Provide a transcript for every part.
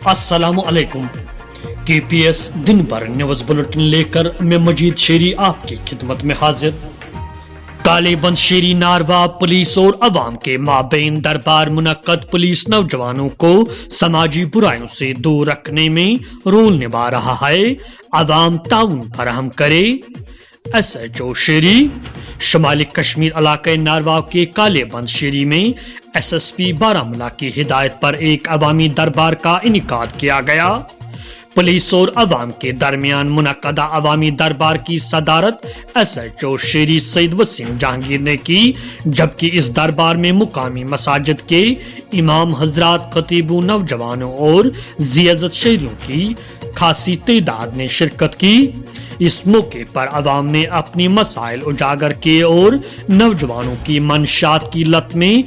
अस्सलाम वालेकुम। KPS दिन भर न्यूज बुलेटिन लेकर मैं मजीद शेरी आपकी खिदमत में हाजिर। कालेबंद शेरी नारवा पुलिस और अवाम के माबैन दरबार मुनक्कद। पुलिस नौजवानों को समाजी बुराइयों से दूर रखने में रोल निभा रहा है, अवाम ताउन फराहम करे। SHO शेरी। शुमाली कश्मीर इलाके नारवा के कालेबंद शेरी में SSP बारामूला की हिदायत पर एक अवामी दरबार का इनेकाद किया गया। पुलिस और अवाम के दरमियान मुनक्कदा अवामी दरबार की सदारत SHO शेरी सईद वसीम जहांगीर ने की, जबकि इस दरबार में मुकामी मसाजिद के इमाम हजरात, खतीबों, नौजवानों और ज़ियाज़त शहरियों की खासी तादाद ने शिरकत की। इस मौके पर अवाम ने अपनी मसाइल उजागर किए और नौजवानों की मंशात की लत में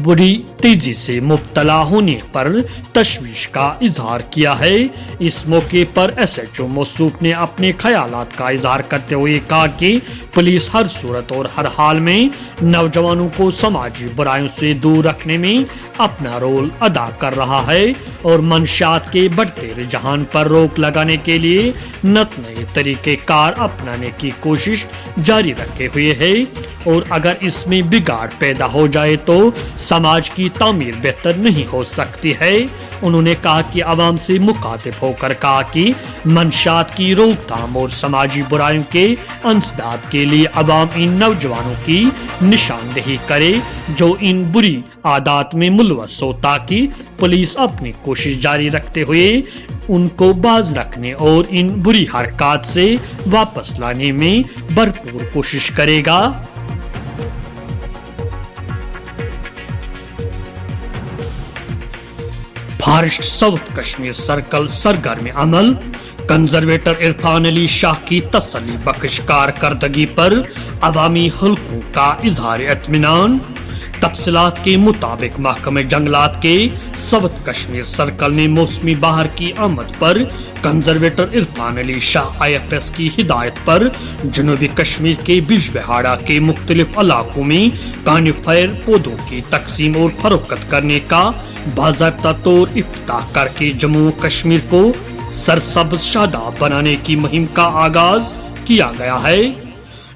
बड़ी तेजी से मुब्तला होने पर तशवीश का इजहार किया है। इस मौके पर SHO मौसूफ ने अपने ख्यालात का इजहार करते हुए कहा कि पुलिस हर सूरत और हर हाल में नौजवानों को समाजी बुराइयों से दूर रखने में अपना रोल अदा कर रहा है और मंशात के बढ़ते रुझान पर रोक लगाने के लिए नत नए तरीके कार अपनाने की कोशिश जारी रखे हुए है और अगर इसमें बिगाड़ पैदा हो जाए तो समाज की तामीर बेहतर नहीं हो सकती है। उन्होंने कहा कि अवाम से मुखातिब होकर कहा कि मंशात की रोकथाम और समाजी बुराइयों के अंसदाद के लिए अवाम इन नौजवानों की निशानदेही करे जो इन बुरी आदत में मुलवस हो, ताकि पुलिस अपनी कोशिश जारी रखते हुए उनको बाज रखने और इन बुरी हरकत से वापस लाने में भरपूर कोशिश करेगा। फॉरेस्ट साउथ कश्मीर सर्कल सरगर्म अमल। कंजर्वेटर इरफान अली शाह की तसल्ली बख्श कारकर्दगी पर अवामी हलकों का इजहार इत्मीनान। तफसीलात के मुताबिक महकमे जंगलात के साउथ कश्मीर सर्कल ने मौसमी बहार की आमद पर कंजर्वेटर इरफान अली शाह IFS की हिदायत पर जनूबी कश्मीर के बिजबहाड़ा के मुख्तलिफ इलाकों में कानिफायर पौधों की तकसीम और फरोख्त करने का बाज़ाब्ता तौर इफ्तिताह करके जम्मू कश्मीर को सरसब्ज शादाब बनाने की मुहिम का आगाज किया गया है।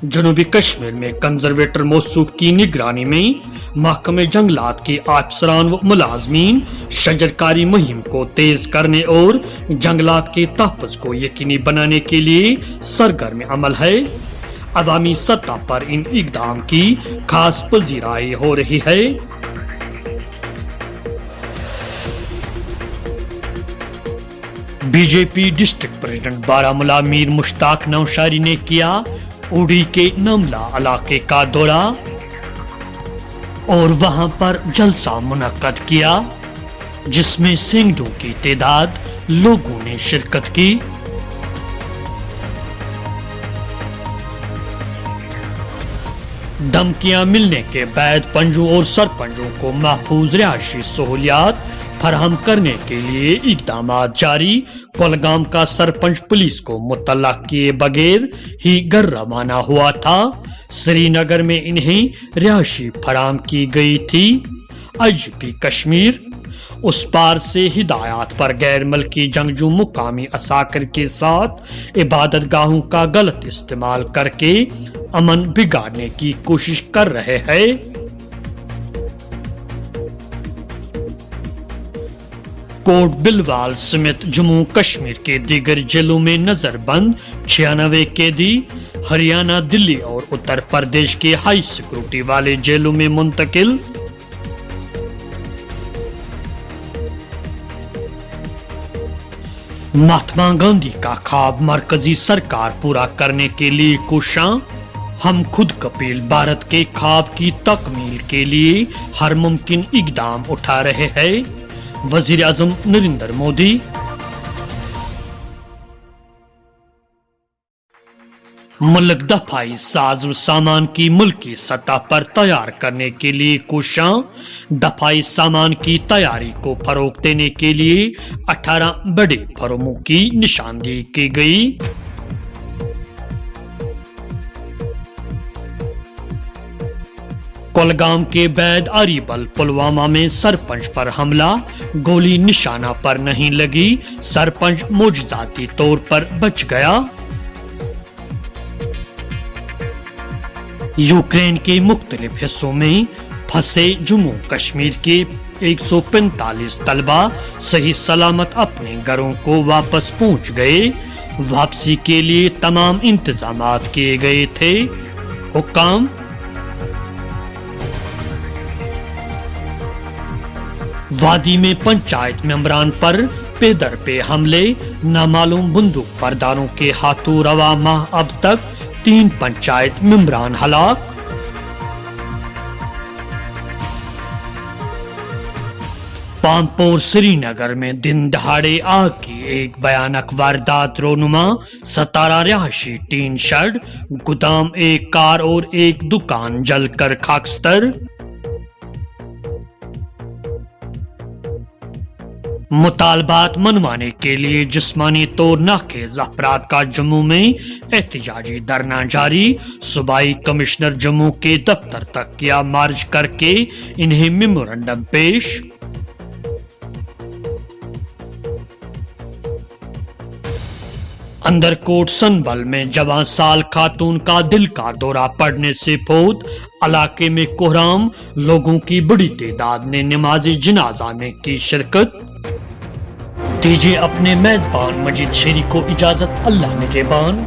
जनूबी कश्मीर में कंजर्वेटर मौसूफ की निगरानी में महकमे जंगलात के अफसरान व मुलाजमीन शजरकारी मुहिम को तेज करने और जंगलात के तहफ़्फ़ुज़ को यकीनी बनाने के लिए सरगर्म अमल है। अवामी सतह पर इन इक़दाम की खास पजीराई हो रही है। BJP district president Baramulla Mir Mushtaq Naushari ने किया उड़ी के नमला इलाके का दौरा और वहां पर जलसा मुनक्कद किया, जिसमें सैकड़ों की तादाद लोगों ने शिरकत की। धमकियां मिलने के बाद पंजों और सरपंचों को महफूज रिहायशी सहूलियात फराहम करने के लिए इकदाम जारी। कुलगाम का सरपंच पुलिस को मुतल्ला किए बगैर ही घर रवाना हुआ था। श्रीनगर में इन्हें रिहायशी फराहम की गई थी। IGP कश्मीर उस पार से हिदायत पर गैर मुल्की जंगजू मुकामी असाकर के साथ इबादत गाहों का गलत इस्तेमाल करके अमन बिगाड़ने की कोशिश कर रहे हैं। कोट बिलवाल समेत जम्मू कश्मीर के दीगर जेलों में नजरबंद 96 कैदी हरियाणा, दिल्ली और उत्तर प्रदेश के हाई सिक्योरिटी वाले जेलों में मुंतकिल। महात्मा गांधी का ख्वाब मरकजी सरकार पूरा करने के लिए कोशां। हम खुद कपील भारत के ख्वाब की तकमील के लिए हर मुमकिन इकदाम उठा रहे हैं। वजीर आजम नरेंद्र मोदी। मुल्क दफाई साज व सामान की मुल्की सतह पर तैयार करने के लिए कोशां। दफाई सामान की तैयारी को फरोग देने के लिए 18 बड़े फर्मों की निशानदेही की गई। کولگام کے بید اریبل پلوامہ میں سرپنچ پر حملہ، گولی نشانہ پر نہیں لگی، سرپنچ معجزاتی طور پر بچ گیا۔ یوکرین کے مختلف حصوں میں پھنسے جموں کشمیر کے 145 طلبہ صحیح سلامت اپنے گھروں کو واپس پہنچ گئے۔ واپسی کے لیے تمام انتظامات کیے گئے تھے۔ حکام وادی میں پنچایت ممبران پر پے در پہ حملے، نامعلوم بندوق برداروں کے ہاتھوں رواں ماہ اب تک 3 پنچایت ممبران ہلاک۔ پامپور سری نگر میں دن دہاڑے آگ کی ایک بھیانک واردات رونما، 17 رہائشی ٹین شیڈ، گودام، ایک کار اور ایک دکان جل کر خاکستر۔ مطالبات منوانے کے لیے جسمانی طور ناخیز افراد کا جموں میں احتجاجی دھرنا جاری، صوبائی کمشنر جموں کے دفتر تک کیا مارچ کر کے انہیں میمورنڈم پیش۔ اندرکوٹ سنبل میں جوان سال خاتون کا دل کا دورہ پڑنے سے فوت، علاقے میں کوہرام، لوگوں کی بڑی تعداد نے نماز جنازہ میں کی شرکت۔ دیجیے اپنے میزبان مجید شیری کو اجازت، اللہ نگہبان۔